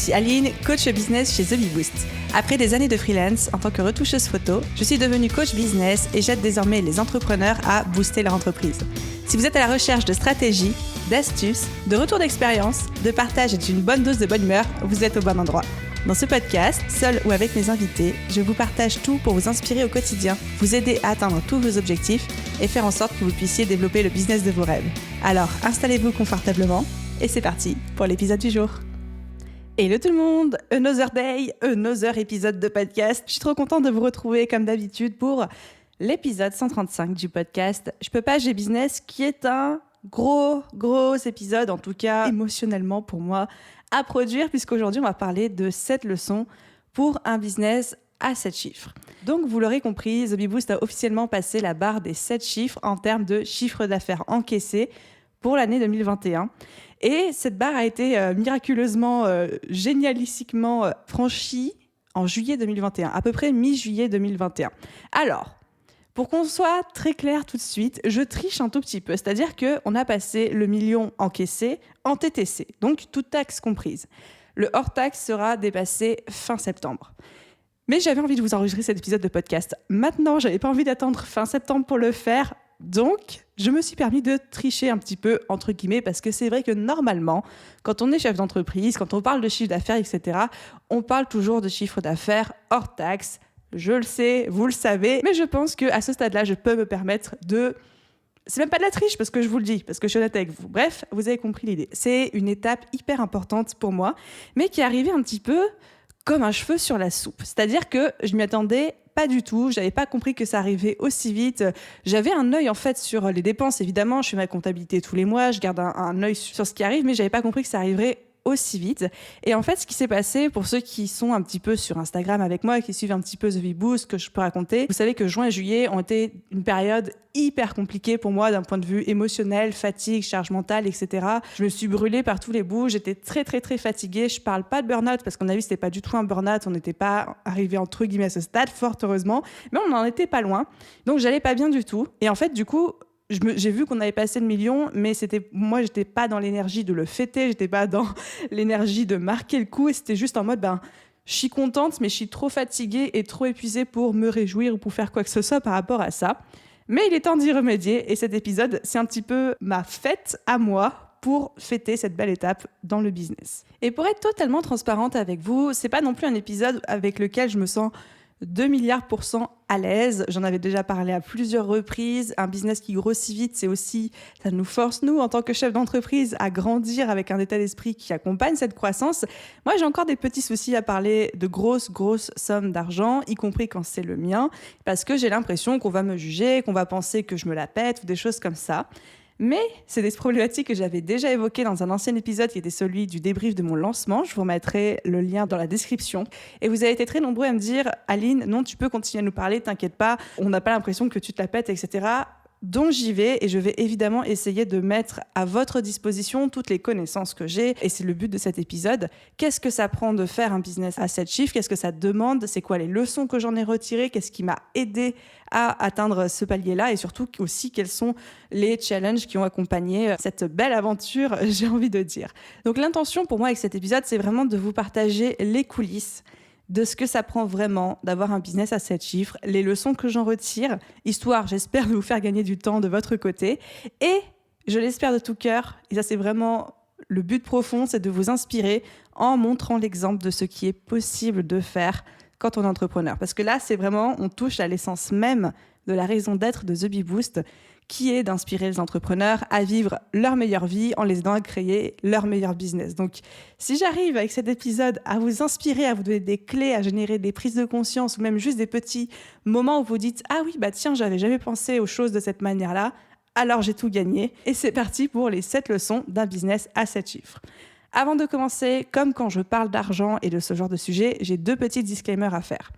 suis Aline, coach business chez The Bee Boost. Après des années de freelance en tant que retoucheuse photo, je suis devenue coach business et j'aide désormais les entrepreneurs à booster leur entreprise. Si vous êtes à la recherche de stratégies, d'astuces, de retours d'expérience, de partage et d'une bonne dose de bonne humeur, vous êtes au bon endroit. Dans ce podcast, seul ou avec mes invités, je vous partage tout pour vous inspirer au quotidien, vous aider à atteindre tous vos objectifs et faire en sorte que vous puissiez développer le business de vos rêves. Alors, installez-vous confortablement et c'est parti pour l'épisode du jour. Hello tout le monde, another day, another épisode de podcast. Je suis trop contente de vous retrouver comme d'habitude pour l'épisode 135 du podcast Je peux pas, j'ai business, qui est un gros épisode, en tout cas émotionnellement pour moi, à produire, puisqu'aujourd'hui on va parler de 7 leçons pour un business à 7 chiffres. Donc vous l'aurez compris, The Bee Boost a officiellement passé la barre des 7 chiffres en termes de chiffre d'affaires encaissé pour l'année 2021. Et cette barre a été miraculeusement, génialistiquement franchie en juillet 2021, à peu près mi-juillet 2021. Alors, pour qu'on soit très clair tout de suite, je triche un tout petit peu, c'est-à-dire qu'on a passé le million encaissé en TTC, donc toute taxe comprise. Le hors-taxe sera dépassé fin septembre. Mais j'avais envie de vous enregistrer cet épisode de podcast. Maintenant, j'avais pas envie d'attendre fin septembre pour le faire, donc je me suis permis de tricher un petit peu, entre guillemets, parce que c'est vrai que normalement, quand on est chef d'entreprise, quand on parle de chiffre d'affaires, etc., on parle toujours de chiffre d'affaires hors taxe. Je le sais, vous le savez, mais je pense qu'à ce stade-là, je peux me permettre de... C'est même pas de la triche, parce que je vous le dis, parce que je suis honnête avec vous. Bref, vous avez compris l'idée. C'est une étape hyper importante pour moi, mais qui est arrivée un petit peu comme un cheveu sur la soupe. C'est-à-dire que je m'y attendais pas du tout, j'avais pas compris que ça arrivait aussi vite. J'avais un œil en fait sur les dépenses, évidemment, je fais ma comptabilité tous les mois, je garde un œil sur ce qui arrive, mais j'avais pas compris que ça arriverait aussi vite. Et en fait, ce qui s'est passé, pour ceux qui sont un petit peu sur Instagram avec moi, qui suivent un petit peu The Bee Boost, que je peux raconter, vous savez que juin et juillet ont été une période hyper compliquée pour moi d'un point de vue émotionnel, fatigue, charge mentale, etc. Je me suis brûlée par tous les bouts, j'étais très fatiguée. Je parle pas de burn-out parce qu'on a vu que c'était pas du tout un burn-out, on n'était pas arrivé entre guillemets à ce stade, fort heureusement, mais on n'en était pas loin. Donc j'allais pas bien du tout. Et en fait, du coup, j'ai vu qu'on avait passé le million, mais moi, j'étais pas dans l'énergie de le fêter, j'étais pas dans l'énergie de marquer le coup, et c'était juste en mode, je suis contente, mais je suis trop fatiguée et trop épuisée pour me réjouir ou pour faire quoi que ce soit par rapport à ça. Mais il est temps d'y remédier, et cet épisode, c'est un petit peu ma fête à moi pour fêter cette belle étape dans le business. Et pour être totalement transparente avec vous, c'est pas non plus un épisode avec lequel je me sens 2 milliards % à l'aise. J'en avais déjà parlé à plusieurs reprises. Un business qui grossit vite, ça nous force, nous, en tant que chef d'entreprise, à grandir avec un état d'esprit qui accompagne cette croissance. Moi, j'ai encore des petits soucis à parler de grosses sommes d'argent, y compris quand c'est le mien, parce que j'ai l'impression qu'on va me juger, qu'on va penser que je me la pète ou des choses comme ça. Mais c'est des problématiques que j'avais déjà évoquées dans un ancien épisode qui était celui du débrief de mon lancement. Je vous remettrai le lien dans la description. Et vous avez été très nombreux à me dire « Aline, non, tu peux continuer à nous parler, t'inquiète pas, on n'a pas l'impression que tu te la pètes, etc. » Donc j'y vais et je vais évidemment essayer de mettre à votre disposition toutes les connaissances que j'ai. Et c'est le but de cet épisode. Qu'est-ce que ça prend de faire un business à 7 chiffres ? Qu'est-ce que ça demande ? C'est quoi les leçons que j'en ai retirées ? Qu'est-ce qui m'a aidé à atteindre ce palier-là ? Et surtout aussi, quels sont les challenges qui ont accompagné cette belle aventure, j'ai envie de dire. Donc l'intention pour moi avec cet épisode, c'est vraiment de vous partager les coulisses de ce que ça prend vraiment d'avoir un business à 7 chiffres, les leçons que j'en retire, histoire, j'espère, de vous faire gagner du temps de votre côté. Et je l'espère de tout cœur, et ça c'est vraiment le but profond, c'est de vous inspirer en montrant l'exemple de ce qui est possible de faire quand on est entrepreneur. Parce que là, c'est vraiment, on touche à l'essence même de la raison d'être de The Bee Boost, qui est d'inspirer les entrepreneurs à vivre leur meilleure vie en les aidant à créer leur meilleur business. Donc, si j'arrive avec cet épisode à vous inspirer, à vous donner des clés, à générer des prises de conscience ou même juste des petits moments où vous dites « Ah oui, tiens, j'avais jamais pensé aux choses de cette manière-là », alors j'ai tout gagné. Et c'est parti pour les 7 leçons d'un business à 7 chiffres. Avant de commencer, comme quand je parle d'argent et de ce genre de sujet, j'ai 2 petits disclaimers à faire.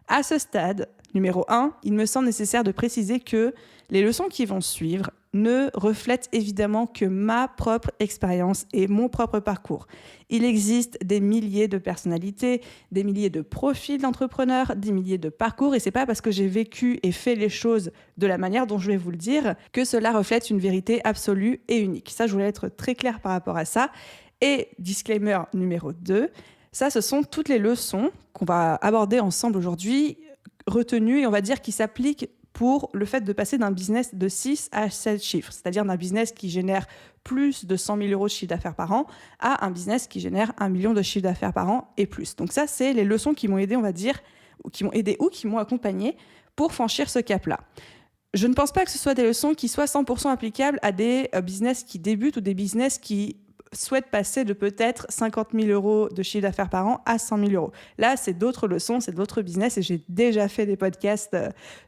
À ce stade, numéro 1, il me semble nécessaire de préciser que les leçons qui vont suivre ne reflètent évidemment que ma propre expérience et mon propre parcours. Il existe des milliers de personnalités, des milliers de profils d'entrepreneurs, des milliers de parcours, et c'est pas parce que j'ai vécu et fait les choses de la manière dont je vais vous le dire que cela reflète une vérité absolue et unique. Ça, je voulais être très claire par rapport à ça. Et disclaimer numéro 2, Ça, ce sont toutes les leçons qu'on va aborder ensemble aujourd'hui, retenues et on va dire qui s'appliquent pour le fait de passer d'un business de 6 à 7 chiffres, c'est-à-dire d'un business qui génère plus de 100 000 euros de chiffre d'affaires par an à un business qui génère 1 million de chiffre d'affaires par an et plus. Donc ça, c'est les leçons qui m'ont aidé, on va dire, ou qui m'ont aidé ou qui m'ont accompagné pour franchir ce cap-là. Je ne pense pas que ce soit des leçons qui soient 100% applicables à des business qui débutent ou des business qui souhaitent passer de peut-être 50 000 euros de chiffre d'affaires par an à 100 000 euros. Là, c'est d'autres leçons, c'est d'autres business et j'ai déjà fait des podcasts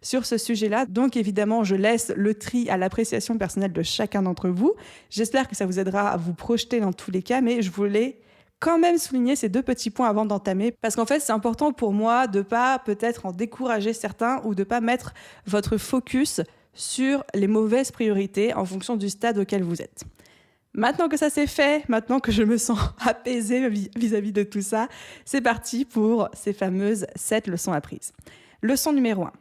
sur ce sujet-là. Donc évidemment, je laisse le tri à l'appréciation personnelle de chacun d'entre vous. J'espère que ça vous aidera à vous projeter dans tous les cas, mais je voulais quand même souligner ces 2 petits points avant d'entamer, parce qu'en fait, c'est important pour moi de ne pas peut-être en décourager certains ou de ne pas mettre votre focus sur les mauvaises priorités en fonction du stade auquel vous êtes. Maintenant que ça c'est fait, maintenant que je me sens apaisée vis-à-vis de tout ça, c'est parti pour ces fameuses 7 leçons apprises. Leçon numéro 1.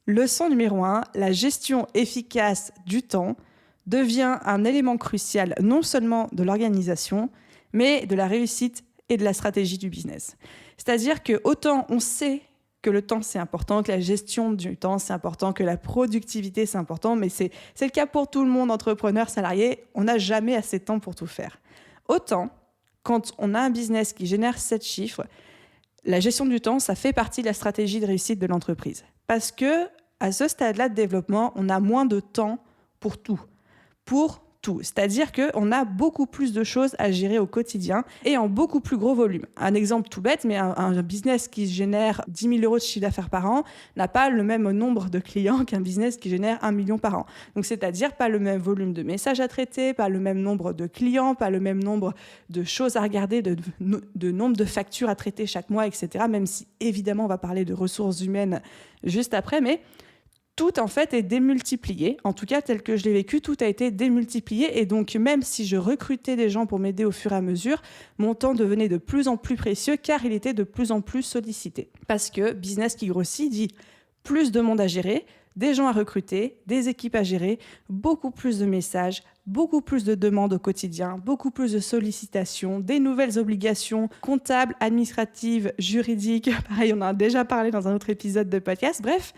Leçon numéro 1, la gestion efficace du temps devient un élément crucial non seulement de l'organisation, mais de la réussite et de la stratégie du business. C'est-à-dire que autant on sait que le temps c'est important, que la gestion du temps c'est important, que la productivité c'est important, mais c'est le cas pour tout le monde, entrepreneur, salarié, on n'a jamais assez de temps pour tout faire. Autant, quand on a un business qui génère 7 chiffres, la gestion du temps, ça fait partie de la stratégie de réussite de l'entreprise. Parce que à ce stade-là de développement, on a moins de temps pour tout. C'est-à-dire qu'on a beaucoup plus de choses à gérer au quotidien et en beaucoup plus gros volume. Un exemple tout bête, mais un business qui génère 10 000 euros de chiffre d'affaires par an n'a pas le même nombre de clients qu'un business qui génère 1 million par an. Donc c'est-à-dire pas le même volume de messages à traiter, pas le même nombre de clients, pas le même nombre de choses à regarder, de nombre de factures à traiter chaque mois, etc. Même si évidemment on va parler de ressources humaines juste après, mais tout, en fait, est démultiplié. En tout cas, tel que je l'ai vécu, tout a été démultiplié. Et donc, même si je recrutais des gens pour m'aider au fur et à mesure, mon temps devenait de plus en plus précieux car il était de plus en plus sollicité. Parce que business qui grossit dit plus de monde à gérer, des gens à recruter, des équipes à gérer, beaucoup plus de messages, beaucoup plus de demandes au quotidien, beaucoup plus de sollicitations, des nouvelles obligations comptables, administratives, juridiques. Pareil, on en a déjà parlé dans un autre épisode de podcast. Bref,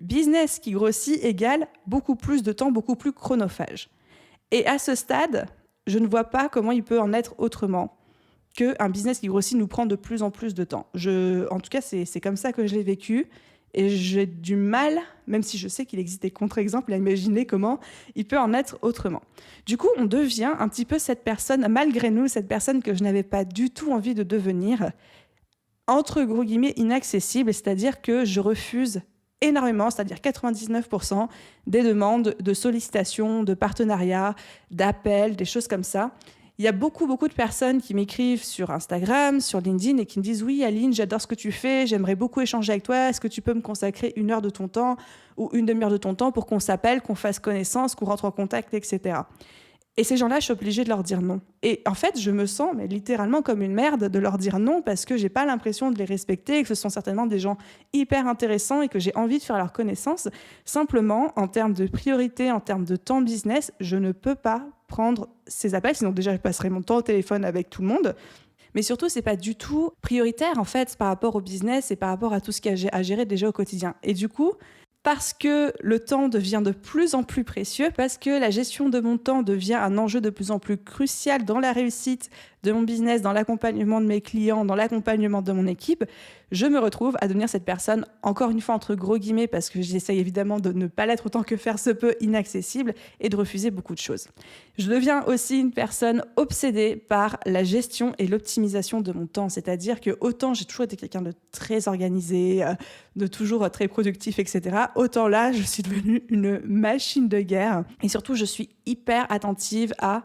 business qui grossit égale beaucoup plus de temps, beaucoup plus chronophage. Et à ce stade, je ne vois pas comment il peut en être autrement qu'un business qui grossit nous prend de plus en plus de temps. En tout cas, c'est comme ça que je l'ai vécu. Et j'ai du mal, même si je sais qu'il existe des contre-exemples, à imaginer comment il peut en être autrement. Du coup, on devient un petit peu cette personne, malgré nous, cette personne que je n'avais pas du tout envie de devenir, entre gros guillemets, inaccessible, c'est-à-dire que je refuse énormément, c'est-à-dire 99% des demandes de sollicitation, de partenariat, d'appels, des choses comme ça. Il y a beaucoup de personnes qui m'écrivent sur Instagram, sur LinkedIn et qui me disent « Oui, Aline, j'adore ce que tu fais, j'aimerais beaucoup échanger avec toi. Est-ce que tu peux me consacrer 1 heure de ton temps ou une demi-heure de ton temps pour qu'on s'appelle, qu'on fasse connaissance, qu'on rentre en contact, etc. » Et ces gens-là, je suis obligée de leur dire non. Et en fait, je me sens littéralement comme une merde de leur dire non parce que j'ai pas l'impression de les respecter et que ce sont certainement des gens hyper intéressants et que j'ai envie de faire leur connaissance. Simplement, en termes de priorité, en termes de temps business, je ne peux pas prendre ces appels. Sinon, déjà, je passerai mon temps au téléphone avec tout le monde. Mais surtout, c'est pas du tout prioritaire, en fait, par rapport au business et par rapport à tout ce qu'il y a à gérer déjà au quotidien. Et du coup, parce que le temps devient de plus en plus précieux, parce que la gestion de mon temps devient un enjeu de plus en plus crucial dans la réussite de mon business, dans l'accompagnement de mes clients, dans l'accompagnement de mon équipe, je me retrouve à devenir cette personne, encore une fois entre gros guillemets, parce que j'essaye évidemment de ne pas l'être autant que faire se peut, inaccessible, et de refuser beaucoup de choses. Je deviens aussi une personne obsédée par la gestion et l'optimisation de mon temps, c'est-à-dire que autant j'ai toujours été quelqu'un de très organisé, de toujours très productif, etc., autant là, je suis devenue une machine de guerre, et surtout, je suis hyper attentive à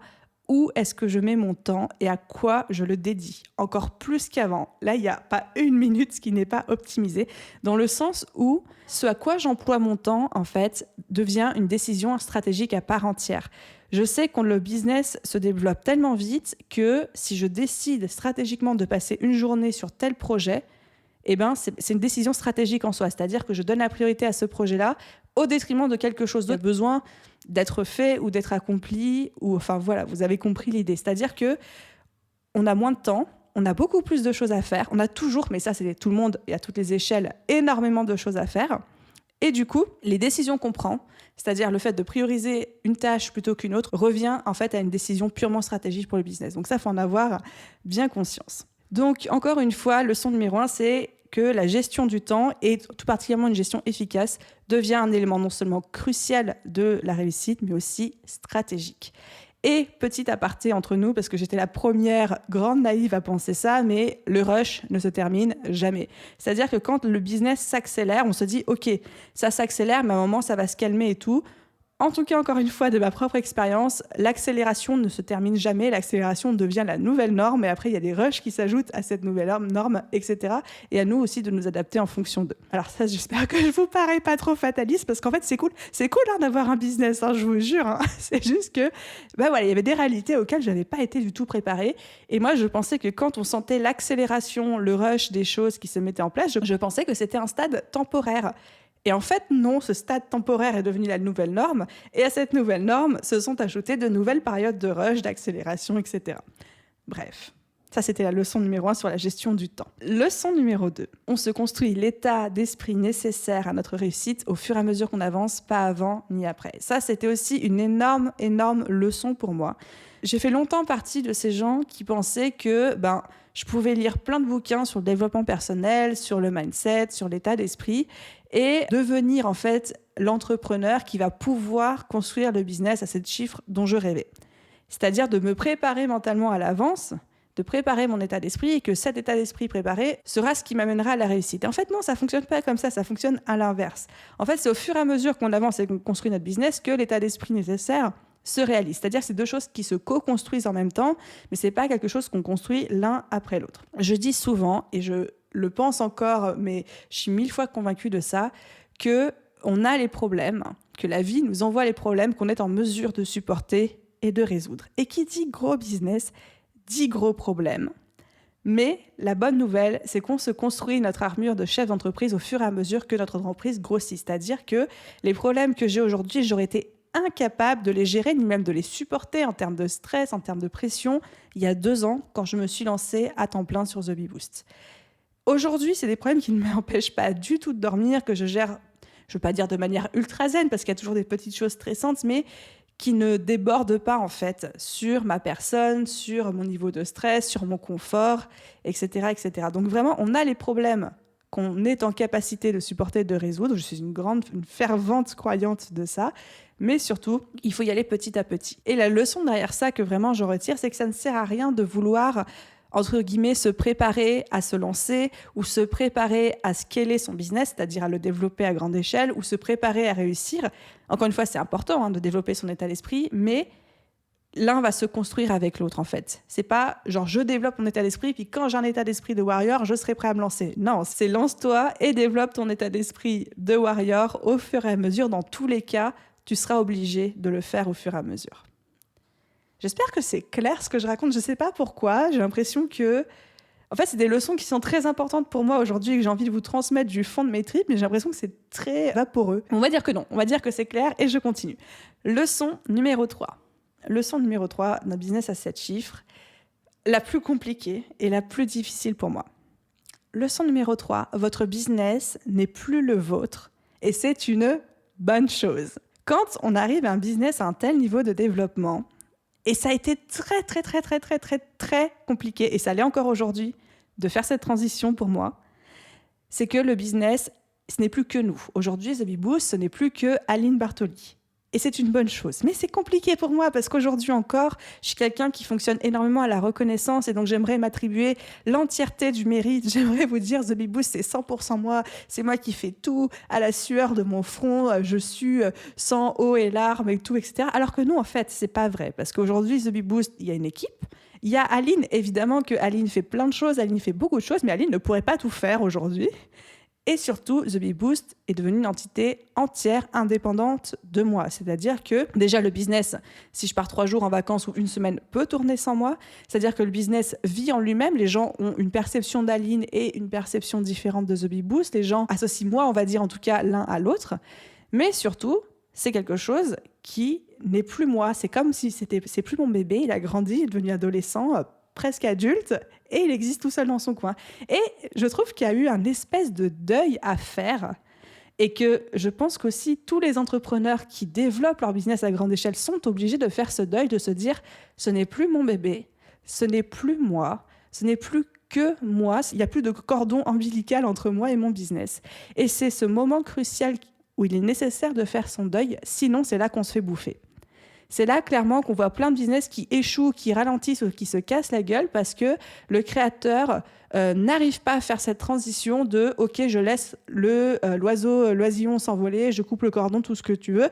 où est-ce que je mets mon temps et à quoi je le dédie. Encore plus qu'avant. Là, il n'y a pas une minute qui n'est pas optimisée, dans le sens où ce à quoi j'emploie mon temps, en fait, devient une décision stratégique à part entière. Je sais que le business se développe tellement vite que si je décide stratégiquement de passer une journée sur tel projet, eh ben, c'est une décision stratégique en soi. C'est-à-dire que je donne la priorité à ce projet-là au détriment de quelque chose d'autre qui a besoin d'être fait ou d'être accompli. Enfin voilà, vous avez compris l'idée. C'est-à-dire qu'on a moins de temps, on a beaucoup plus de choses à faire. On a toujours, mais ça c'est tout le monde et à toutes les échelles, énormément de choses à faire. Et du coup, les décisions qu'on prend, c'est-à-dire le fait de prioriser une tâche plutôt qu'une autre, revient en fait à une décision purement stratégique pour le business. Donc ça, il faut en avoir bien conscience. Donc encore une fois, leçon numéro 1, c'est que la gestion du temps, et tout particulièrement une gestion efficace, devient un élément non seulement crucial de la réussite, mais aussi stratégique. Et petit aparté entre nous, parce que j'étais la première grande naïve à penser ça, mais le rush ne se termine jamais. C'est-à-dire que quand le business s'accélère, on se dit « Ok, ça s'accélère, mais à un moment, ça va se calmer et tout ». En tout cas, encore une fois, de ma propre expérience, l'accélération ne se termine jamais. L'accélération devient la nouvelle norme. Et après, il y a des rushs qui s'ajoutent à cette nouvelle norme, etc. Et à nous aussi de nous adapter en fonction d'eux. Alors ça, j'espère que je vous parais pas trop fataliste, parce qu'en fait, c'est cool d'avoir un business, je vous jure. C'est juste que, il y avait des réalités auxquelles je n'avais pas été du tout préparée. Et moi, je pensais que quand on sentait l'accélération, le rush des choses qui se mettaient en place, je pensais que c'était un stade temporaire. Et en fait, non, ce stade temporaire est devenu la nouvelle norme. Et à cette nouvelle norme se sont ajoutées de nouvelles périodes de rush, d'accélération, etc. Bref, ça c'était la leçon numéro 1 sur la gestion du temps. Leçon numéro 2, on se construit l'état d'esprit nécessaire à notre réussite au fur et à mesure qu'on avance, pas avant ni après. Ça, c'était aussi une énorme leçon pour moi. J'ai fait longtemps partie de ces gens qui pensaient que je pouvais lire plein de bouquins sur le développement personnel, sur le mindset, sur l'état d'esprit, et devenir en fait l'entrepreneur qui va pouvoir construire le business à ces chiffres dont je rêvais. C'est-à-dire de me préparer mentalement à l'avance, de préparer mon état d'esprit, et que cet état d'esprit préparé sera ce qui m'amènera à la réussite. Et en fait, non, ça ne fonctionne pas comme ça fonctionne à l'inverse. En fait, c'est au fur et à mesure qu'on avance et qu'on construit notre business que l'état d'esprit nécessaire se réalise. C'est-à-dire que c'est deux choses qui se co-construisent en même temps, mais ce n'est pas quelque chose qu'on construit l'un après l'autre. Je dis souvent, et je le pense encore, mais je suis 1000 fois convaincue de ça, qu'on a les problèmes, que la vie nous envoie les problèmes qu'on est en mesure de supporter et de résoudre. Et qui dit gros business, dit gros problèmes. Mais la bonne nouvelle, c'est qu'on se construit notre armure de chef d'entreprise au fur et à mesure que notre entreprise grossit. C'est-à-dire que les problèmes que j'ai aujourd'hui, j'aurais été incapable de les gérer, ni même de les supporter en termes de stress, en termes de pression, il y a 2 ans, quand je me suis lancée à temps plein sur The Bee Boost. Aujourd'hui, c'est des problèmes qui ne m'empêchent pas du tout de dormir, que je gère, je ne veux pas dire de manière ultra zen, parce qu'il y a toujours des petites choses stressantes, mais qui ne débordent pas en fait sur ma personne, sur mon niveau de stress, sur mon confort, etc., etc. Donc vraiment, on a les problèmes qu'on est en capacité de supporter et de résoudre. Je suis une fervente croyante de ça. Mais surtout, il faut y aller petit à petit. Et la leçon derrière ça que vraiment je retire, c'est que ça ne sert à rien de vouloir, entre guillemets, se préparer à se lancer ou se préparer à scaler son business, c'est-à-dire à le développer à grande échelle ou se préparer à réussir. Encore une fois, c'est important de développer son état d'esprit, mais l'un va se construire avec l'autre en fait. C'est pas genre je développe mon état d'esprit puis quand j'ai un état d'esprit de warrior, je serai prêt à me lancer. Non, c'est lance-toi et développe ton état d'esprit de warrior au fur et à mesure. Dans tous les cas, tu seras obligé de le faire au fur et à mesure. J'espère que c'est clair ce que je raconte. Je ne sais pas pourquoi. J'ai l'impression que... En fait, c'est des leçons qui sont très importantes pour moi aujourd'hui et que j'ai envie de vous transmettre du fond de mes tripes, mais j'ai l'impression que c'est très vaporeux. On va dire que non. On va dire que c'est clair et je continue. Leçon numéro 3. Leçon numéro 3 d'un business à 7 chiffres. La plus compliquée et la plus difficile pour moi. Leçon numéro 3. Votre business n'est plus le vôtre et c'est une bonne chose. Quand on arrive à un business à un tel niveau de développement, et ça a été très compliqué, et ça l'est encore aujourd'hui, de faire cette transition pour moi, c'est que le business, ce n'est plus que nous. Aujourd'hui, The Bee Boost, ce n'est plus que Aline Bartoli. Et c'est une bonne chose. Mais c'est compliqué pour moi parce qu'aujourd'hui encore, je suis quelqu'un qui fonctionne énormément à la reconnaissance et donc j'aimerais m'attribuer l'entièreté du mérite. J'aimerais vous dire The Bee Boost, c'est 100% moi. C'est moi qui fais tout à la sueur de mon front. Je suis sang, eau et larmes et tout, etc. Alors que non, en fait, c'est pas vrai. Parce qu'aujourd'hui, The Bee Boost, il y a une équipe. Il y a Aline. Évidemment que Aline fait plein de choses. Aline fait beaucoup de choses, mais Aline ne pourrait pas tout faire aujourd'hui. Et surtout, The Bee Boost est devenue une entité entière indépendante de moi. C'est-à-dire que déjà le business, si je pars 3 jours en vacances ou une semaine, peut tourner sans moi. C'est-à-dire que le business vit en lui-même. Les gens ont une perception d'Aline et une perception différente de The Bee Boost. Les gens associent moi, on va dire en tout cas, l'un à l'autre. Mais surtout, c'est quelque chose qui n'est plus moi. C'est comme si c'est plus mon bébé. Il a grandi, il est devenu adolescent. presque adulte, et il existe tout seul dans son coin. Et je trouve qu'il y a eu un espèce de deuil à faire, et que je pense qu'aussi tous les entrepreneurs qui développent leur business à grande échelle sont obligés de faire ce deuil, de se dire « ce n'est plus mon bébé, ce n'est plus moi, ce n'est plus que moi, il n'y a plus de cordon ombilical entre moi et mon business ». Et c'est ce moment crucial où il est nécessaire de faire son deuil, sinon c'est là qu'on se fait bouffer. C'est là clairement qu'on voit plein de business qui échouent, qui ralentissent ou qui se cassent la gueule parce que le créateur n'arrive pas à faire cette transition de « ok, je laisse l'oisillon s'envoler, je coupe le cordon, tout ce que tu veux ».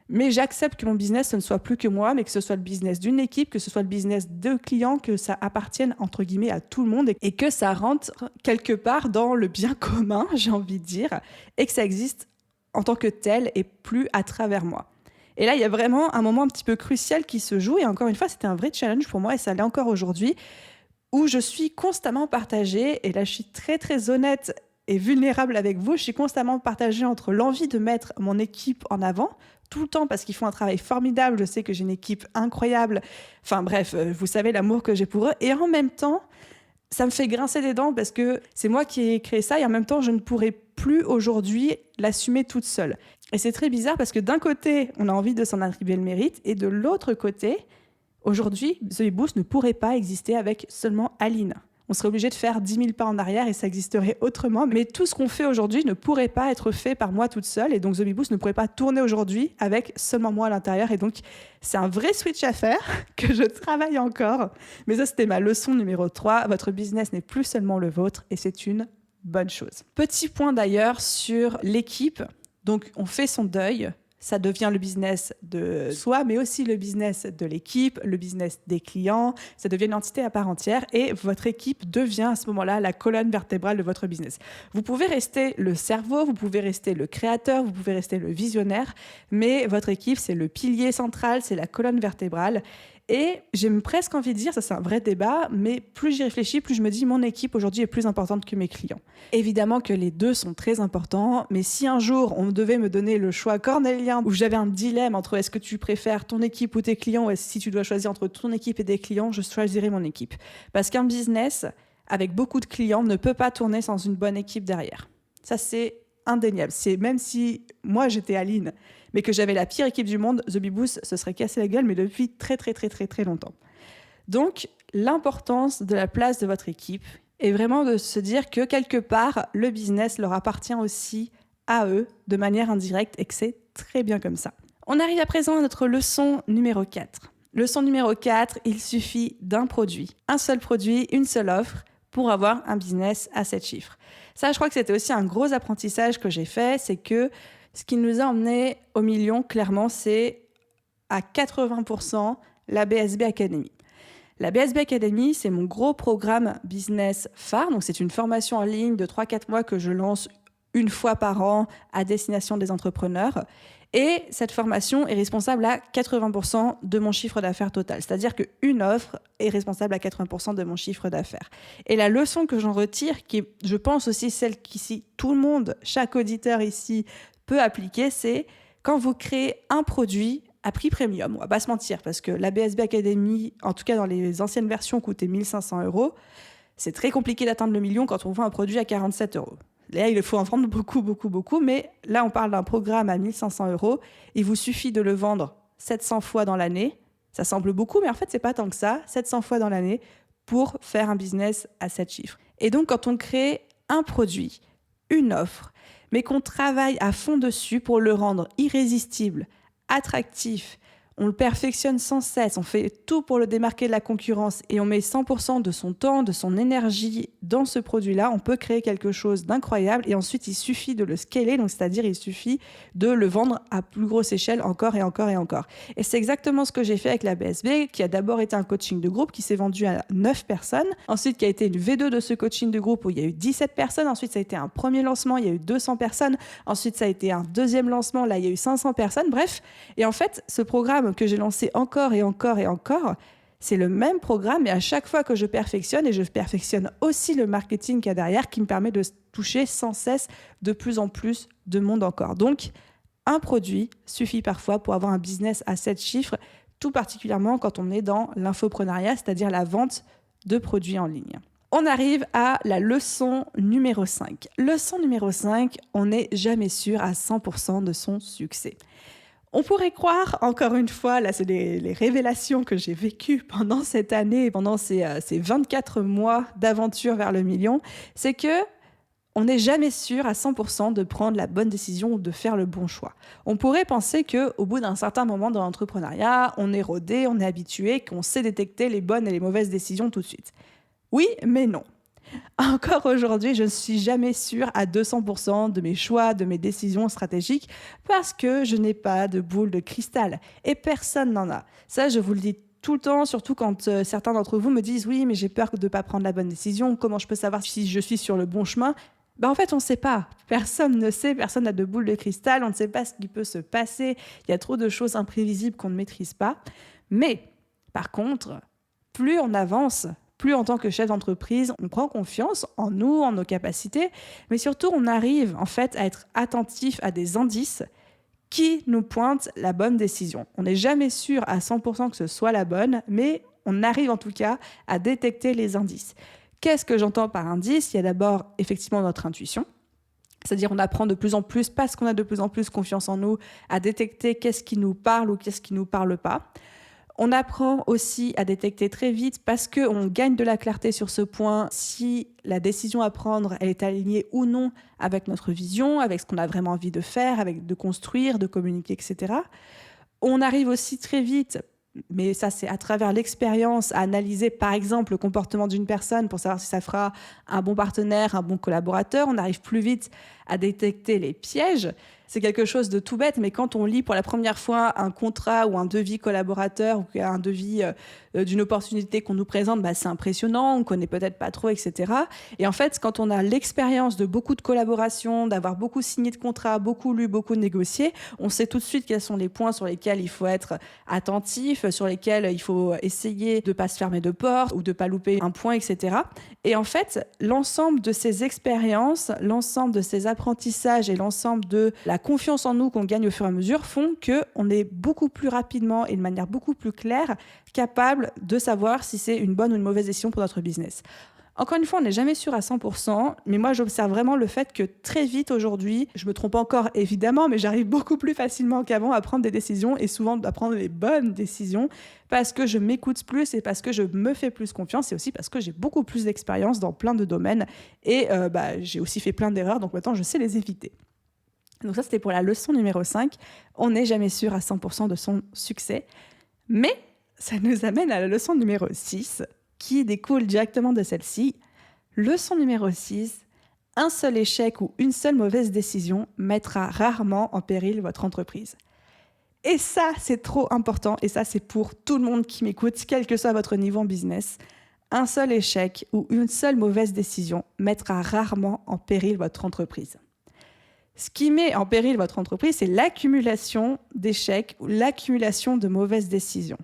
Mais j'accepte que mon business, ce ne soit plus que moi, mais que ce soit le business d'une équipe, que ce soit le business de clients, que ça appartienne, entre guillemets, à tout le monde et que ça rentre quelque part dans le bien commun, j'ai envie de dire, et que ça existe en tant que tel et plus à travers moi. Et là, il y a vraiment un moment un petit peu crucial qui se joue. Et encore une fois, c'était un vrai challenge pour moi et ça l'est encore aujourd'hui, où je suis constamment partagée. Et là, je suis très, très honnête et vulnérable avec vous. Je suis constamment partagée entre l'envie de mettre mon équipe en avant, tout le temps, parce qu'ils font un travail formidable. Je sais que j'ai une équipe incroyable. Enfin bref, vous savez l'amour que j'ai pour eux. Et en même temps, ça me fait grincer des dents parce que c'est moi qui ai créé ça et en même temps, je ne pourrais plus aujourd'hui l'assumer toute seule. Et c'est très bizarre parce que d'un côté, on a envie de s'en attribuer le mérite et de l'autre côté, aujourd'hui, The Bee Boost ne pourrait pas exister avec seulement Aline. On serait obligé de faire 10 000 pas en arrière et ça existerait autrement. Mais tout ce qu'on fait aujourd'hui ne pourrait pas être fait par moi toute seule. Et donc, The Bee Boost ne pourrait pas tourner aujourd'hui avec seulement moi à l'intérieur. Et donc, c'est un vrai switch à faire que je travaille encore. Mais ça, c'était ma leçon numéro 3. Votre business n'est plus seulement le vôtre et c'est une bonne chose. Petit point d'ailleurs sur l'équipe. Donc, on fait son deuil. Ça devient le business de soi, mais aussi le business de l'équipe, le business des clients. Ça devient une entité à part entière et votre équipe devient à ce moment-là la colonne vertébrale de votre business. Vous pouvez rester le cerveau, vous pouvez rester le créateur, vous pouvez rester le visionnaire, mais votre équipe, c'est le pilier central, c'est la colonne vertébrale. Et j'ai presque envie de dire, ça c'est un vrai débat, mais plus j'y réfléchis, plus je me dis mon équipe aujourd'hui est plus importante que mes clients. Évidemment que les deux sont très importants, mais si un jour on devait me donner le choix cornélien, où j'avais un dilemme entre est-ce que tu préfères ton équipe ou tes clients, ou si tu dois choisir entre ton équipe et des clients, je choisirais mon équipe. Parce qu'un business avec beaucoup de clients ne peut pas tourner sans une bonne équipe derrière. Ça c'est indéniable. C'est même si moi j'étais Aline, mais que j'avais la pire équipe du monde, The Bee Boost se serait cassé la gueule, mais depuis très longtemps. Donc, l'importance de la place de votre équipe est vraiment de se dire que quelque part, le business leur appartient aussi à eux de manière indirecte et que c'est très bien comme ça. On arrive à présent à notre leçon numéro 4. Leçon numéro 4, il suffit d'un produit. Un seul produit, une seule offre pour avoir un business à 7 chiffres. Ça, je crois que c'était aussi un gros apprentissage que j'ai fait, c'est que ce qui nous a emmenés au million, clairement, c'est à 80% la BSB Academy. La BSB Academy, c'est mon gros programme business phare. Donc, c'est une formation en ligne de 3-4 mois que je lance une fois par an à destination des entrepreneurs. Et cette formation est responsable à 80% de mon chiffre d'affaires total. C'est-à-dire qu'une offre est responsable à 80% de mon chiffre d'affaires. Et la leçon que j'en retire, qui est, je pense aussi celle qu'ici tout le monde, chaque auditeur ici peut appliquer, c'est quand vous créez un produit à prix premium. On va pas se mentir, parce que la BSB Academy, en tout cas dans les anciennes versions, coûtait 1 500 €. C'est très compliqué d'atteindre le million quand on vend un produit à 47 €. Là, il faut en vendre beaucoup, mais là, on parle d'un programme à 1 500 €. Il vous suffit de le vendre 700 fois dans l'année. Ça semble beaucoup, mais en fait, c'est pas tant que ça. 700 fois dans l'année pour faire un business à 7 chiffres. Et donc, quand on crée un produit, une offre, mais qu'on travaille à fond dessus pour le rendre irrésistible, attractif, on le perfectionne sans cesse, on fait tout pour le démarquer de la concurrence et on met 100% de son temps, de son énergie dans ce produit-là, on peut créer quelque chose d'incroyable et ensuite il suffit de le scaler, donc c'est-à-dire il suffit de le vendre à plus grosse échelle encore et encore et encore. Et c'est exactement ce que j'ai fait avec la BSB, qui a d'abord été un coaching de groupe qui s'est vendu à 9 personnes, ensuite qui a été une V2 de ce coaching de groupe où il y a eu 17 personnes, ensuite ça a été un premier lancement, il y a eu 200 personnes, ensuite ça a été un deuxième lancement, là il y a eu 500 personnes, bref. Et en fait, ce programme que j'ai lancé encore et encore, c'est le même programme, mais à chaque fois que je perfectionne, et je perfectionne aussi le marketing qu'il y a derrière, qui me permet de toucher sans cesse de plus en plus de monde encore. Donc, un produit suffit parfois pour avoir un business à 7 chiffres, tout particulièrement quand on est dans l'infoprenariat, c'est-à-dire la vente de produits en ligne. On arrive à la leçon numéro 5. Leçon numéro 5, on n'est jamais sûr à 100% de son succès. On pourrait croire, encore une fois, là c'est les révélations que j'ai vécues pendant cette année, pendant ces 24 mois d'aventure vers le million, c'est que on n'est jamais sûr à 100% de prendre la bonne décision ou de faire le bon choix. On pourrait penser qu'au bout d'un certain moment dans l'entrepreneuriat, on est rodé, on est habitué, qu'on sait détecter les bonnes et les mauvaises décisions tout de suite. Oui, mais non. Encore aujourd'hui, je ne suis jamais sûre à 200% de mes choix, de mes décisions stratégiques parce que je n'ai pas de boule de cristal et personne n'en a. Ça, je vous le dis tout le temps, surtout quand certains d'entre vous me disent « Oui, mais j'ai peur de ne pas prendre la bonne décision. Comment je peux savoir si je suis sur le bon chemin ?» En fait, on ne sait pas. Personne ne sait, personne n'a de boule de cristal. On ne sait pas ce qui peut se passer. Il y a trop de choses imprévisibles qu'on ne maîtrise pas. Mais, par contre, plus on avance, plus en tant que chef d'entreprise, on prend confiance en nous, en nos capacités, mais surtout on arrive en fait à être attentif à des indices qui nous pointent la bonne décision. On n'est jamais sûr à 100% que ce soit la bonne, mais on arrive en tout cas à détecter les indices. Qu'est-ce que j'entends par indice ? Il y a d'abord effectivement notre intuition, c'est-à-dire on apprend de plus en plus, parce qu'on a de plus en plus confiance en nous, à détecter qu'est-ce qui nous parle ou qu'est-ce qui ne nous parle pas. On apprend aussi à détecter très vite parce qu'on gagne de la clarté sur ce point si la décision à prendre elle est alignée ou non avec notre vision, avec ce qu'on a vraiment envie de faire, avec de construire, de communiquer, etc. On arrive aussi très vite, mais ça c'est à travers l'expérience, à analyser par exemple le comportement d'une personne pour savoir si ça fera un bon partenaire, un bon collaborateur. On arrive plus vite à détecter les pièges. C'est quelque chose de tout bête, mais quand on lit pour la première fois un contrat ou un devis collaborateur ou un devis d'une opportunité qu'on nous présente, c'est impressionnant, on ne connaît peut-être pas trop, etc. Et en fait, quand on a l'expérience de beaucoup de collaborations, d'avoir beaucoup signé de contrats, beaucoup lu, beaucoup négocié, on sait tout de suite quels sont les points sur lesquels il faut être attentif, sur lesquels il faut essayer de ne pas se fermer de porte ou de ne pas louper un point, etc. Et en fait, l'ensemble de ces expériences, l'ensemble de ces apprentissages et l'ensemble de la confiance en nous qu'on gagne au fur et à mesure font qu'on est beaucoup plus rapidement et de manière beaucoup plus claire capable de savoir si c'est une bonne ou une mauvaise décision pour notre business. Encore une fois, on n'est jamais sûr à 100%, mais moi j'observe vraiment le fait que très vite aujourd'hui, je me trompe encore évidemment, mais j'arrive beaucoup plus facilement qu'avant à prendre des décisions et souvent à prendre les bonnes décisions parce que je m'écoute plus et parce que je me fais plus confiance et aussi parce que j'ai beaucoup plus d'expérience dans plein de domaines et j'ai aussi fait plein d'erreurs, donc maintenant je sais les éviter. Donc ça, c'était pour la leçon numéro 5. On n'est jamais sûr à 100% de son succès. Mais ça nous amène à la leçon numéro 6, qui découle directement de celle-ci. Leçon numéro 6, un seul échec ou une seule mauvaise décision mettra rarement en péril votre entreprise. Et ça, c'est trop important. Et ça, c'est pour tout le monde qui m'écoute, quel que soit votre niveau en business. Un seul échec ou une seule mauvaise décision mettra rarement en péril votre entreprise. Ce qui met en péril votre entreprise, c'est l'accumulation d'échecs ou l'accumulation de mauvaises décisions.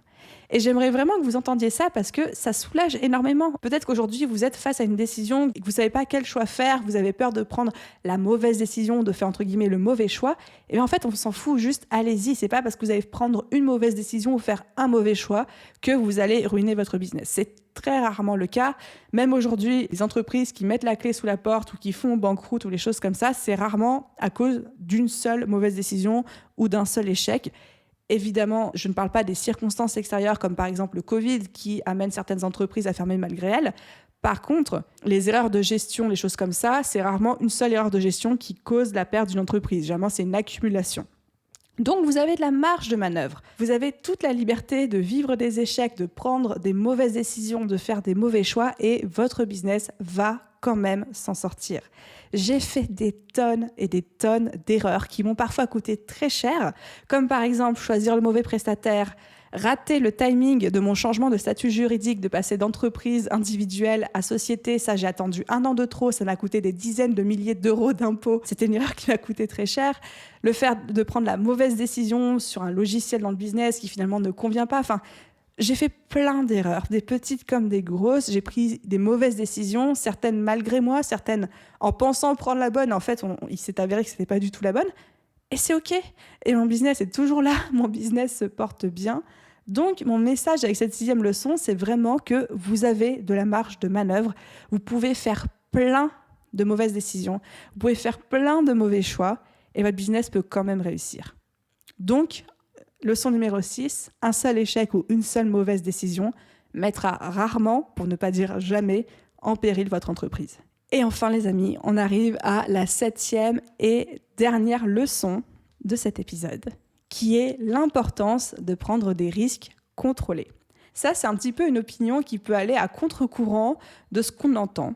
Et j'aimerais vraiment que vous entendiez ça parce que ça soulage énormément. Peut-être qu'aujourd'hui, vous êtes face à une décision et que vous ne savez pas quel choix faire, vous avez peur de prendre la mauvaise décision, de faire entre guillemets le mauvais choix. Et bien en fait, on s'en fout, juste allez-y. C'est pas parce que vous allez prendre une mauvaise décision ou faire un mauvais choix que vous allez ruiner votre business. C'est très rarement le cas. Même aujourd'hui, les entreprises qui mettent la clé sous la porte ou qui font banqueroute ou les choses comme ça, c'est rarement à cause d'une seule mauvaise décision ou d'un seul échec. Évidemment, je ne parle pas des circonstances extérieures comme par exemple le Covid qui amène certaines entreprises à fermer malgré elles. Par contre, les erreurs de gestion, les choses comme ça, c'est rarement une seule erreur de gestion qui cause la perte d'une entreprise. Généralement, c'est une accumulation. Donc, vous avez de la marge de manœuvre. Vous avez toute la liberté de vivre des échecs, de prendre des mauvaises décisions, de faire des mauvais choix et votre business va quand même s'en sortir. J'ai fait des tonnes et des tonnes d'erreurs qui m'ont parfois coûté très cher, comme par exemple choisir le mauvais prestataire, rater le timing de mon changement de statut juridique, de passer d'entreprise individuelle à société. Ça, j'ai attendu 1 an de trop, ça m'a coûté des dizaines de milliers d'euros d'impôts. C'était une erreur qui m'a coûté très cher. Le fait de prendre la mauvaise décision sur un logiciel dans le business qui finalement ne convient pas. Enfin, j'ai fait plein d'erreurs, des petites comme des grosses. J'ai pris des mauvaises décisions, certaines malgré moi, certaines en pensant prendre la bonne. En fait, il s'est avéré que ce n'était pas du tout la bonne. Et c'est OK. Et mon business est toujours là. Mon business se porte bien. Donc, mon message avec cette 6e leçon, c'est vraiment que vous avez de la marge de manœuvre. Vous pouvez faire plein de mauvaises décisions, vous pouvez faire plein de mauvais choix et votre business peut quand même réussir. Donc, leçon numéro 6, un seul échec ou une seule mauvaise décision mettra rarement, pour ne pas dire jamais, en péril votre entreprise. Et enfin les amis, on arrive à la 7e et dernière leçon de cet épisode, qui est l'importance de prendre des risques contrôlés. Ça, c'est un petit peu une opinion qui peut aller à contre-courant de ce qu'on entend.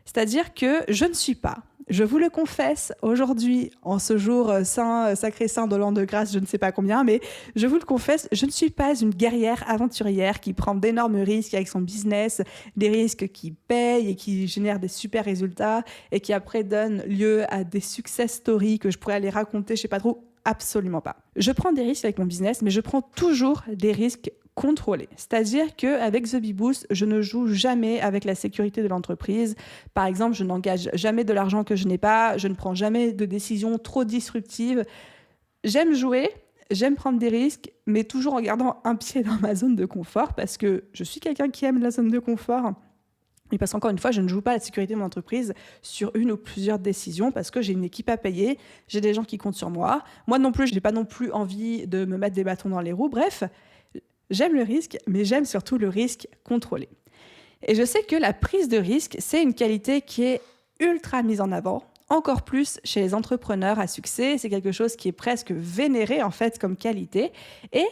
C'est-à-dire que je ne suis pas, je vous le confesse, aujourd'hui, en ce jour saint, sacré saint de l'an de grâce, je ne sais pas combien, mais je vous le confesse, je ne suis pas une guerrière aventurière qui prend d'énormes risques avec son business, des risques qui payent et qui génèrent des super résultats et qui après donnent lieu à des success stories que je pourrais aller raconter, je sais pas trop, absolument pas. Je prends des risques avec mon business, mais je prends toujours des risques contrôlé. C'est-à-dire qu'avec The Bee Boost, je ne joue jamais avec la sécurité de l'entreprise. Par exemple, je n'engage jamais de l'argent que je n'ai pas, je ne prends jamais de décisions trop disruptives. J'aime jouer, j'aime prendre des risques, mais toujours en gardant un pied dans ma zone de confort parce que je suis quelqu'un qui aime la zone de confort. Et parce qu'encore une fois, je ne joue pas la sécurité de mon entreprise sur une ou plusieurs décisions parce que j'ai une équipe à payer, j'ai des gens qui comptent sur moi. Moi non plus, je n'ai pas non plus envie de me mettre des bâtons dans les roues. Bref, j'aime le risque, mais j'aime surtout le risque contrôlé. Et je sais que la prise de risque, c'est une qualité qui est ultra mise en avant, encore plus chez les entrepreneurs à succès. C'est quelque chose qui est presque vénéré en fait comme qualité. Et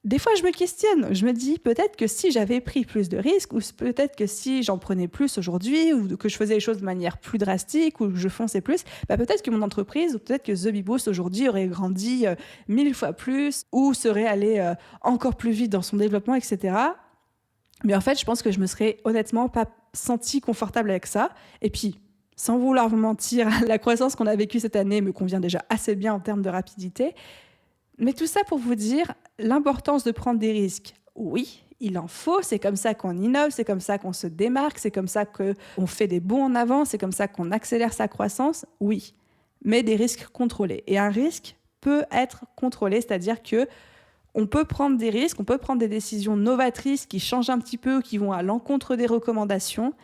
des fois, je me questionne. Je me dis peut-être que si j'avais pris plus de risques, ou peut-être que si j'en prenais plus aujourd'hui, ou que je faisais les choses de manière plus drastique, ou que je fonçais plus, peut-être que mon entreprise, ou peut-être que The Bee Boost aujourd'hui aurait grandi 1000 fois plus, ou serait allé encore plus vite dans son développement, etc. Mais en fait, je pense que je me serais honnêtement pas sentie confortable avec ça. Et puis, sans vouloir vous mentir, la croissance qu'on a vécue cette année me convient déjà assez bien en termes de rapidité. Mais tout ça pour vous dire l'importance de prendre des risques. Oui, il en faut, c'est comme ça qu'on innove, c'est comme ça qu'on se démarque, c'est comme ça qu'on fait des bonds en avant, c'est comme ça qu'on accélère sa croissance, oui. Mais des risques contrôlés. Et un risque peut être contrôlé, c'est-à-dire que on peut prendre des risques, on peut prendre des décisions novatrices qui changent un petit peu, qui vont à l'encontre des recommandations,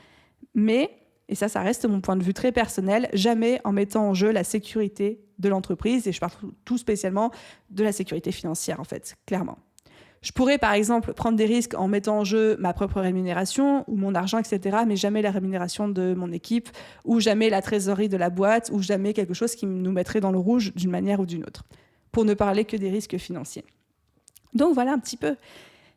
mais, et ça reste mon point de vue très personnel, jamais en mettant en jeu la sécurité de l'entreprise, et je parle tout spécialement de la sécurité financière, en fait, clairement. Je pourrais, par exemple, prendre des risques en mettant en jeu ma propre rémunération ou mon argent, etc., mais jamais la rémunération de mon équipe, ou jamais la trésorerie de la boîte, ou jamais quelque chose qui nous mettrait dans le rouge d'une manière ou d'une autre, pour ne parler que des risques financiers. Donc voilà un petit peu.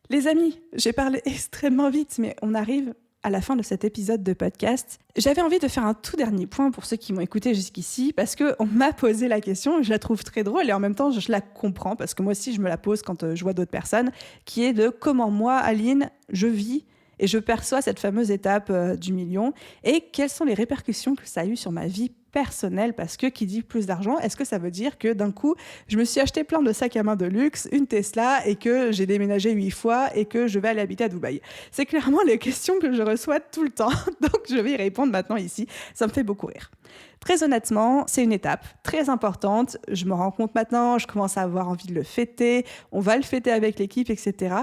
Les amis, j'ai parlé extrêmement vite, mais on arrive à la fin de cet épisode de podcast. J'avais envie de faire un tout dernier point pour ceux qui m'ont écouté jusqu'ici, parce qu'on m'a posé la question, je la trouve très drôle et en même temps je la comprends, parce que moi aussi je me la pose quand je vois d'autres personnes, qui est de comment moi, Aline, je vis et je perçois cette fameuse étape du million et quelles sont les répercussions que ça a eu sur ma vie personnelle, parce que qui dit plus d'argent, est-ce que ça veut dire que d'un coup, je me suis acheté plein de sacs à main de luxe, une Tesla, et que j'ai déménagé 8 fois et que je vais aller habiter à Dubaï? C'est clairement les questions que je reçois tout le temps, donc je vais y répondre maintenant ici. Ça me fait beaucoup rire. Très honnêtement, c'est une étape très importante. Je me rends compte maintenant, je commence à avoir envie de le fêter, on va le fêter avec l'équipe, etc.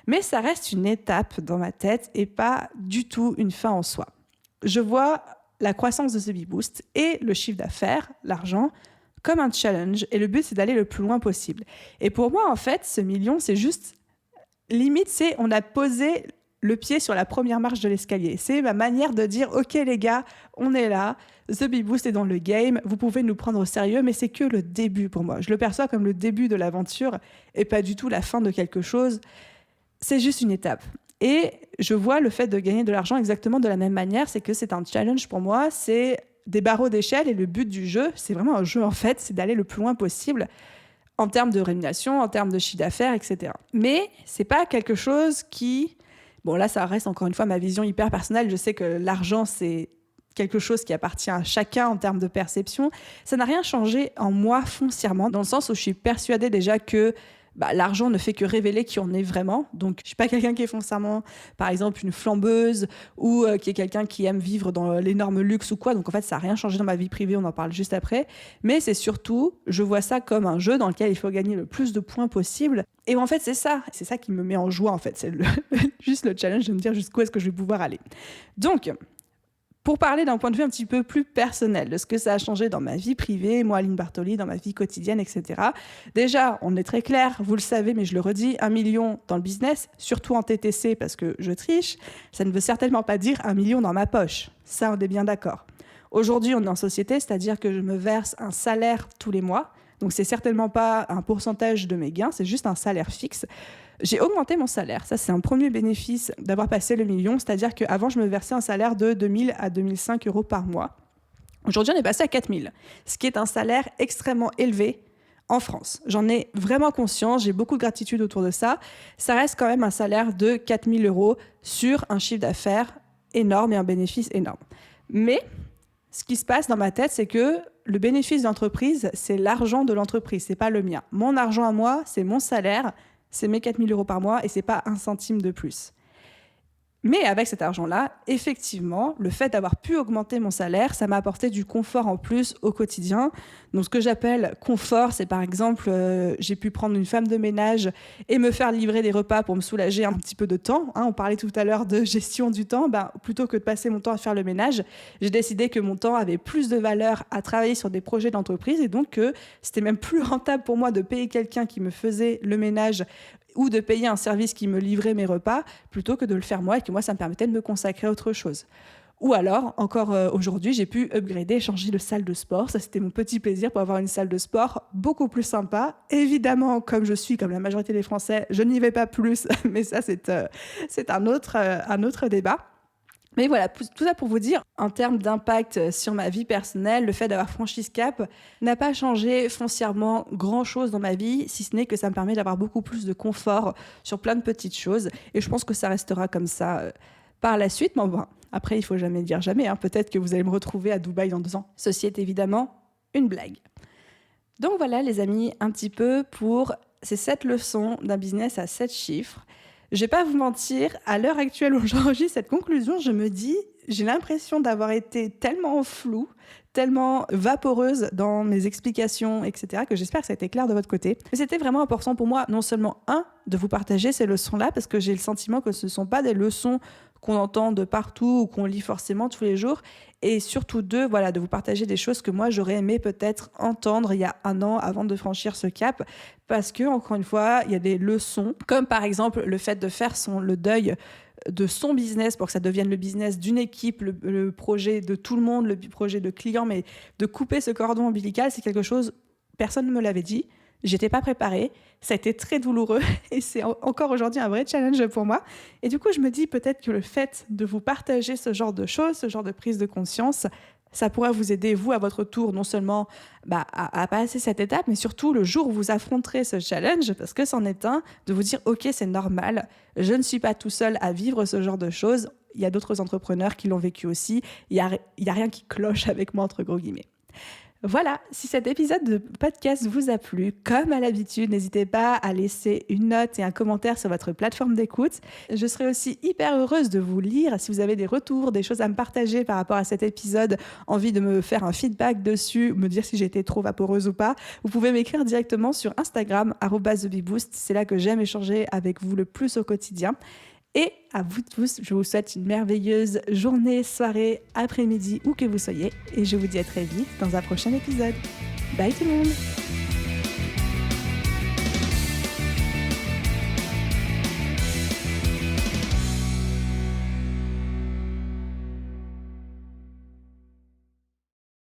Mais ça reste une étape dans ma tête et pas du tout une fin en soi. Je vois la croissance de The Bee Boost et le chiffre d'affaires, l'argent, comme un challenge. Et le but, c'est d'aller le plus loin possible. Et pour moi, en fait, ce million, c'est juste... Limite, c'est on a posé le pied sur la première marche de l'escalier. C'est ma manière de dire, OK les gars, on est là, The Bee Boost est dans le game, vous pouvez nous prendre au sérieux, mais c'est que le début pour moi. Je le perçois comme le début de l'aventure et pas du tout la fin de quelque chose. C'est juste une étape. Et je vois le fait de gagner de l'argent exactement de la même manière, c'est que c'est un challenge pour moi, c'est des barreaux d'échelle et le but du jeu, c'est vraiment un jeu en fait, c'est d'aller le plus loin possible en termes de rémunération, en termes de chiffre d'affaires, etc. Mais c'est pas quelque chose qui... Bon là, ça reste encore une fois ma vision hyper personnelle, je sais que l'argent c'est quelque chose qui appartient à chacun en termes de perception. Ça n'a rien changé en moi foncièrement, dans le sens où je suis persuadée déjà que l'argent ne fait que révéler qui on est vraiment. Donc, je suis pas quelqu'un qui est foncièrement, par exemple, une flambeuse ou qui est quelqu'un qui aime vivre dans l'énorme luxe ou quoi. Donc, en fait, ça n'a rien changé dans ma vie privée, on en parle juste après. Mais c'est surtout, je vois ça comme un jeu dans lequel il faut gagner le plus de points possible. Et en fait, c'est ça qui me met en joie, en fait. C'est juste le challenge de me dire jusqu'où est-ce que je vais pouvoir aller. Donc, pour parler d'un point de vue un petit peu plus personnel, de ce que ça a changé dans ma vie privée, moi, Aline Bartoli, dans ma vie quotidienne, etc. Déjà, on est très clair, vous le savez, mais je le redis, 1 million dans le business, surtout en TTC parce que je triche, ça ne veut certainement pas dire 1 million dans ma poche. Ça, on est bien d'accord. Aujourd'hui, on est en société, c'est-à-dire que je me verse un salaire tous les mois. Donc, c'est certainement pas un pourcentage de mes gains, c'est juste un salaire fixe. J'ai augmenté mon salaire. Ça, c'est un premier bénéfice d'avoir passé le million. C'est-à-dire qu'avant, je me versais un salaire de 2 000 à 2 500 euros par mois. Aujourd'hui, on est passé à 4 000, ce qui est un salaire extrêmement élevé en France. J'en ai vraiment conscience. J'ai beaucoup de gratitude autour de ça. Ça reste quand même un salaire de 4 000 euros sur un chiffre d'affaires énorme et un bénéfice énorme. Mais ce qui se passe dans ma tête, c'est que le bénéfice d'entreprise, c'est l'argent de l'entreprise, c'est pas le mien. Mon argent à moi, c'est mon salaire, c'est mes 4 000 euros par mois et c'est pas un centime de plus. Mais avec cet argent-là, effectivement, le fait d'avoir pu augmenter mon salaire, ça m'a apporté du confort en plus au quotidien. Donc ce que j'appelle confort, c'est par exemple, j'ai pu prendre une femme de ménage et me faire livrer des repas pour me soulager un petit peu de temps. On parlait tout à l'heure de gestion du temps. Plutôt que de passer mon temps à faire le ménage, j'ai décidé que mon temps avait plus de valeur à travailler sur des projets d'entreprise et donc que c'était même plus rentable pour moi de payer quelqu'un qui me faisait le ménage ou de payer un service qui me livrait mes repas plutôt que de le faire moi et que moi, ça me permettait de me consacrer à autre chose. Ou alors, encore aujourd'hui, j'ai pu upgrader, changer de salle de sport. Ça, c'était mon petit plaisir pour avoir une salle de sport beaucoup plus sympa. Évidemment, comme la majorité des Français, je n'y vais pas plus, mais ça, c'est un autre débat. Mais voilà, tout ça pour vous dire, en termes d'impact sur ma vie personnelle, le fait d'avoir franchi ce cap n'a pas changé foncièrement grand-chose dans ma vie, si ce n'est que ça me permet d'avoir beaucoup plus de confort sur plein de petites choses. Et je pense que ça restera comme ça par la suite. Mais bon, après, il ne faut jamais dire jamais. Peut-être que vous allez me retrouver à Dubaï dans 2 ans. Ceci est évidemment une blague. Donc voilà, les amis, un petit peu pour ces 7 leçons d'un business à 7 chiffres. Je vais pas vous mentir, à l'heure actuelle où j'enregistre cette conclusion, je me dis, j'ai l'impression d'avoir été tellement floue, tellement vaporeuse dans mes explications, etc., que j'espère que ça a été clair de votre côté. Mais c'était vraiment important pour moi, non seulement, de vous partager ces leçons-là, parce que j'ai le sentiment que ce ne sont pas des leçons qu'on entend de partout ou qu'on lit forcément tous les jours, et surtout de vous partager des choses que moi j'aurais aimé peut-être entendre il y a 1 an avant de franchir ce cap, parce que encore une fois il y a des leçons, comme par exemple le fait de faire le deuil de son business pour que ça devienne le business d'une équipe, le projet de tout le monde, le projet de client, mais de couper ce cordon ombilical, c'est quelque chose, personne ne me l'avait dit. J'étais pas préparée, ça a été très douloureux et c'est encore aujourd'hui un vrai challenge pour moi. Et du coup, je me dis peut-être que le fait de vous partager ce genre de choses, ce genre de prise de conscience, ça pourrait vous aider, vous, à votre tour, non seulement à passer cette étape, mais surtout le jour où vous affronterez ce challenge, parce que c'en est un, de vous dire « Ok, c'est normal, je ne suis pas tout seul à vivre ce genre de choses, il y a d'autres entrepreneurs qui l'ont vécu aussi, il y a rien qui cloche avec moi, entre gros guillemets. » Voilà, si cet épisode de podcast vous a plu, comme à l'habitude, n'hésitez pas à laisser une note et un commentaire sur votre plateforme d'écoute. Je serai aussi hyper heureuse de vous lire. Si vous avez des retours, des choses à me partager par rapport à cet épisode, envie de me faire un feedback dessus, me dire si j'ai été trop vaporeuse ou pas, vous pouvez m'écrire directement sur Instagram, @TheBeBoost. C'est là que j'aime échanger avec vous le plus au quotidien. Et à vous tous, je vous souhaite une merveilleuse journée, soirée, après-midi, où que vous soyez. Et je vous dis à très vite dans un prochain épisode. Bye tout le monde!